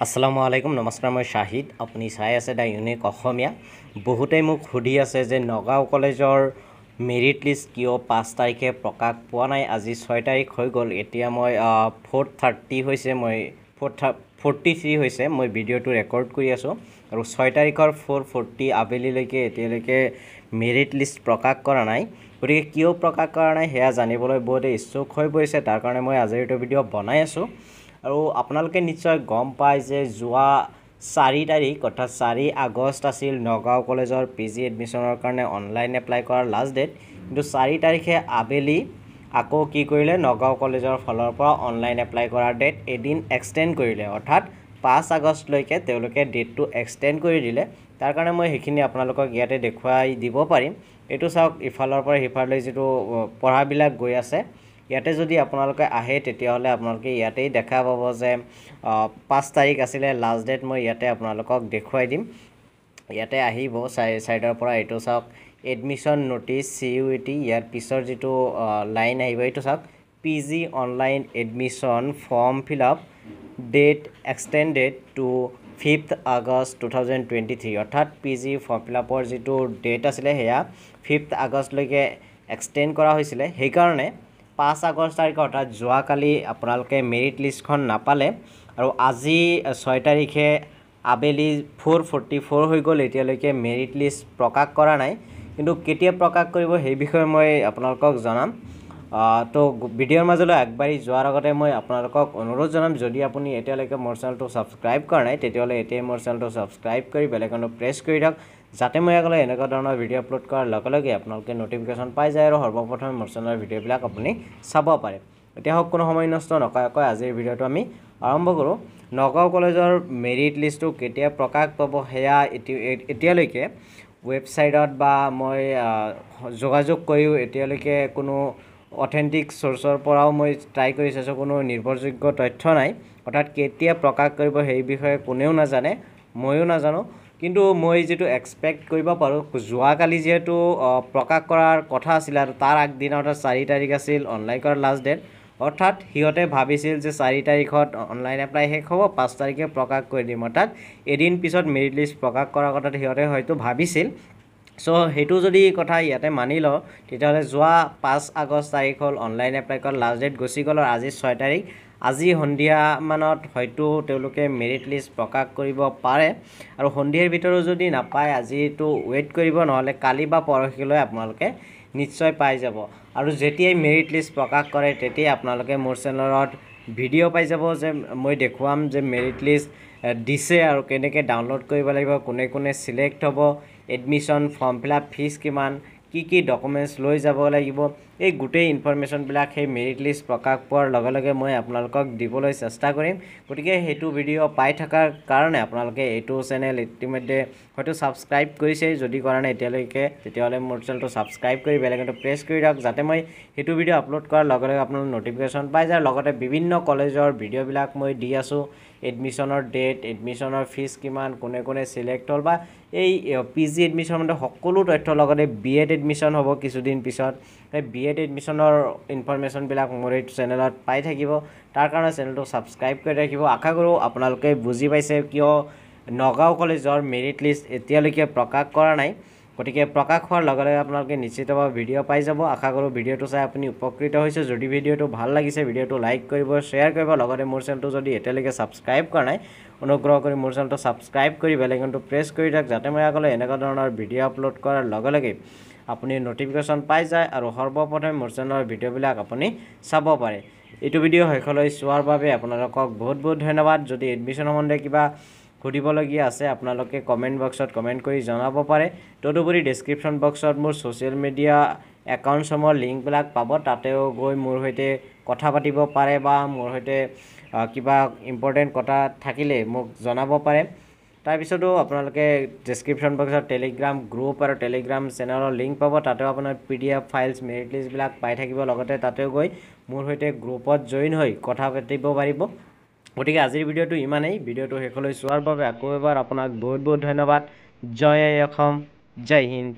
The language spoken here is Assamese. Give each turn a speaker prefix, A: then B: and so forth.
A: আসসালামু আলাইকুম নমস্কাৰ মই শাহিদ আপুনি চাই আছে দা ইউনিক অসমীয়া বহুতেই মোক সুধি আছে যে নগাঁও কলেজৰ মেৰিট লিষ্ট কিয় 5 তাৰিখে প্ৰকাশ পোৱা নাই আজি 6 তাৰিখ হৈ গ'ল এতিয়া মই 4:30 হৈছে মই 43 হৈছে মই ভিডিঅ'টো ৰেকৰ্ড কৰি আছো আৰু 6 তাৰিখৰ 4:40 আবেলিলৈকে এতিয়ালৈকে মেৰিট লিষ্ট প্ৰকাশ কৰা নাই গতিকে কিয় প্ৰকাশ কৰা নাই হেয়া জানিবলৈ বহুতে ইচ্ছুক হৈ পৰিছে তাৰ কাৰণে মই আজি এইটো ভিডিঅ' বনাই আছো আৰু আপোনালোকে নিশ্চয় গম পায় যে যোৱা 4 তাৰিখ অৰ্থাৎ 4 আগষ্ট আছিল নগাঁও কলেজৰ পিজি এডমিশনৰ কাৰণে অনলাইন এপ্লাই কৰাৰ লাষ্ট ডেট কিন্তু 4 তাৰিখে আবেলি আকৌ কি কৰিলে নগাঁও কলেজৰ ফলৰ পৰা অনলাইন এপ্লাই কৰাৰ ডেট এদিন এক্সটেন্ড কৰিলে অৰ্থাৎ 5 আগষ্ট লৈকে তেওঁলোকে ডেটটো এক্সটেন্ড কৰি দিলে তাৰ কাৰণে মই হেখিনি আপোনালোকক ইয়াতে দেখুৱাই দিব পাৰিম এটো চাওক ইফালৰ পৰা হিফাৰলৈ যেটো পঢ়াবিলাক গৈ আছে ইয়াতে যদি আপোনালোকে আহে তেতিয়া হলে আপোনালোকে ইয়াতেই দেখা পাব যে 5 তাৰিখ আছিল লাষ্ট ডেট মই ইয়াতে আপোনালোকক দেখুৱাই দিম ইয়াতে আহিব সাইডৰ পৰা এটো চাওক এডমিশন নোটিস সিইউটি ইয়াৰ পিছৰ যেটো লাইন আহিব এটো চাওক PG online admission form fill up date extended to 5th August 2023 অৰ্থাৎ পিজি ফৰ্ম ফিল আপৰ যেটো ডেট আছিল হেয়া 5th August লৈকে এক্সটেন্ড কৰা হৈছিল সেই কাৰণে 5 আগষ্ট তাৰিখ অৰ্থাৎ যোৱা কালি আপোনালোকে মেৰিট লিষ্টখন নাপালে আৰু আজি 6 তাৰিখে আবেলি 4:44 হৈ গ'ল এতিয়ালৈকে মেৰিট লিষ্ট প্ৰকাশ কৰা নাই কিন্তু কেতিয়া প্ৰকাশ কৰিব সেই বিষয়ে মই আপোনালোকক জনাম তো ভিডিঅ'ৰ মাজলৈ আগবাঢ়ি যোৱাৰ আগতে মই আপোনালোকক অনুৰোধ জনাম যদি আপুনি এতিয়ালৈকে মোৰ চেনেলটো সাবস্ক্ৰাইব কৰা নাই তেতিয়াহলে এতিয়াই মোৰ চেনেলটো সাবস্ক্ৰাইব কৰি বেল আইকনটো প্ৰেছ কৰি দিয়ক যাতে মই আগলৈ এনেকুৱা ধৰণৰ ভিডিঅ' আপলোড কৰাৰ লগে লগে আপোনালোকে নটিফিকেশন পাই যায় আৰু সৰ্বপ্ৰথমে মোৰ চেনেলৰ ভিডিঅ'বিলাক আপুনি চাব পাৰে এতিয়া হক কোনো সময় নষ্ট নকৰাকৈ আজিৰ ভিডিঅ'টো আমি আৰম্ভ কৰো নগাঁও কলেজৰ মেৰিট লিষ্টটো কেতিয়া প্ৰকাশ পাব হেয়া এতিয়ালৈকে ৱেবছাইটত বা মই যোগাযোগ কৰিও এতিয়ালৈকে কোনো অথেন্টিক সোৰ্সৰ পৰাও মই ট্ৰাই কৰি চাইছো কোনো নিৰ্ভৰযোগ্য তথ্য নাই অৰ্থাৎ কেতিয়া প্ৰকাশ কৰিব সেই বিষয়ে কোনেও নাজানে ময়ো নাজানো কিন্তু মই যেটো এক্সপেক্ট কৰিব পাৰো যোৱা কালি যেটো প্ৰকাশ কৰাৰ কথা আছিল আৰু তাৰ আগদিনা অৰ্থাৎ 4 তাৰিখ আছিল অনলাইন কৰাৰ লাষ্ট ডেট অৰ্থাৎ হিয়তে ভাবিছিল যে 4 তাৰিখত অনলাইন এপ্লাই শেষ হ'ব 5 তাৰিখে প্ৰকাশ কৰি দিম অৰ্থাৎ এদিন পিছত মেৰিট লিষ্ট প্ৰকাশ কৰাৰ কথা হিয়তে হয়তো ভাবিছিল সো হেতু যদি কথা ইয়াতে মানি ল তেতিয়াহলে যোৱা 5 আগষ্ট তাৰিখ হল অনলাইন এপ্লাই কৰাৰ লাষ্ট ডেট গছি গ'ল আৰু আজি 6 তাৰিখ আজি সন্ধিয়া মানত হয়তো তেওঁলোকে মেৰিট লিষ্ট প্ৰকাশ কৰিব পাৰে আৰু সন্ধিয়াৰ ভিতৰত যদি নাপায় আজিটো ওয়েট কৰিব নহলে কালি বা পৰহিলৈ আপোনালোকে নিশ্চয় পাই যাব আৰু যেতিয়াই মেৰিট লিষ্ট প্ৰকাশ কৰে তেতিয়াই আপোনালোকে মোৰ চেনেলত ভিডিঅ' পাই যাব যে মই দেখুৱাম যে মেৰিট লিষ্ট দিছে আৰু কেনেকৈ ডাউনলোড কৰিব লাগিব কোনে কোনে সিলেক্ট হ'ব admission form fill up fees কিমান কি ডকুমেন্টস লৈ যাব লাগিব এই গুটেই ইনফৰমেশন বিলাক সেই মেৰিট লিষ্ট প্ৰকাশ পোৱাৰ লগে লগে মই আপোনালোকক দিবলৈ চেষ্টা কৰিম গতিকে হেতু ভিডিঅ' পাই থকাৰ কাৰণে আপোনালোকে এইটো চেনেল ইতিমধ্যে হয়তো সাবস্ক্ৰাইব কৰিছে যদি কৰা নাই এতিয়ালৈকে তেতিয়াহলে মোৰ চেনেলটো সাবস্ক্ৰাইব কৰি বেল আইকনটো প্ৰেছ কৰি দিয়ক যাতে মই হেতু ভিডিঅ' আপলোড কৰাৰ লগে লগে আপোনালোক নটিফিকেশন পাই যায় লগতে বিভিন্ন কলেজৰ ভিডিঅ' বিলাক মই দি আছো এডমিশনৰ ডেট এডমিশনৰ ফিজ কিমান কোনে কোনে সিলেক্ট হল বা এই পিজি এডমিশন মানে সকলো তথ্য লগতে বিএড এডমিশন হ'ব কিছুদিন পিছত এই বিএড এডমিশনৰ ইনফৰমেশন বিলাক মোৰ এই চেনেলত পাই থাকিব তাৰ কাৰণে চেনেলটো সাবস্ক্ৰাইব কৰি ৰাখিব আশা কৰো আপোনালোকে বুজি পাইছে কিয় নগাঁও কলেজৰ মেৰিট লিষ্ট এতিয়ালৈকে প্ৰকাশ কৰা নাই গতিকে প্ৰকাশ হোৱাৰ লগে লগে আপোনালোকে নিশ্চিতভাৱে ভিডিঅ' পাই যাব আশা কৰো ভিডিঅ'টো চাই আপুনি উপকৃত হৈছে যদি ভিডিঅ'টো ভাল লাগিছে ভিডিঅ'টো লাইক কৰিব শেয়াৰ কৰিব লগতে মোৰ চেনেলটো যদি এতিয়ালৈকে সাবস্ক্ৰাইব কৰা নাই অনুগ্ৰহ কৰি মোৰ চেনেলটো সাবস্ক্ৰাইব কৰি বেল আইকনটো প্ৰেছ কৰি দিয়ক যাতে মই আগলৈ এনেকুৱা ধৰণৰ ভিডিঅ' আপলোড কৰাৰ লগে লগে আপুনি নটিফিকেশন পাই যায় আৰু সৰ্বপ্ৰথমে মোৰ চেনেলৰ ভিডিঅ'বিলাক আপুনি চাব পাৰে এইটো ভিডিঅ' হেকলৈ চোৱাৰ বাবে আপোনালোকক বহুত বহুত ধন্যবাদ যদি এডমিশন সম্বন্ধে কিবা সুধিবলগীয়া আছে আপোনালোকে কমেন্ট বক্সত কমেন্ট কৰি জনাব পাৰে তদুপৰি ডেসক্ৰিপশন বক্সত মোৰ সোশ্যাল মিডিয়া একাউণ্টসমূহৰ লিংকবিলাক পাব তাতেও গৈ মোৰ হৈতে কথা পাতিব পাৰে বা মোৰ হৈতে কিবা ইম্পৰ্টেন্ট কথা থাকিলে মোক জনাব পাৰে তাৰ পিছতো আপোনালোকে ডেসক্ৰিপশন বক্সত টেলিগ্ৰাম গ্ৰুপ আৰু টেলিগ্ৰাম চেনেলৰ লিংক পাব তাতেও আপোনাৰ পিডিএফ ফাইলছ মেৰিট লিষ্ট বিলাক পাই থাকিব লগতে তাতেও গৈ মোৰ হৈতে গ্ৰুপত জয়েন হৈ কথা পাতিব পাৰিব গতিকে আজিৰ ভিডিঅ'টো ইমানেই ভিডিঅ'টো হেকলৈ চোৱাৰ বাবে আকৌ এবাৰ আপোনাক বহুত বহুত ধন্যবাদ জয় অসম জয় হিন্দ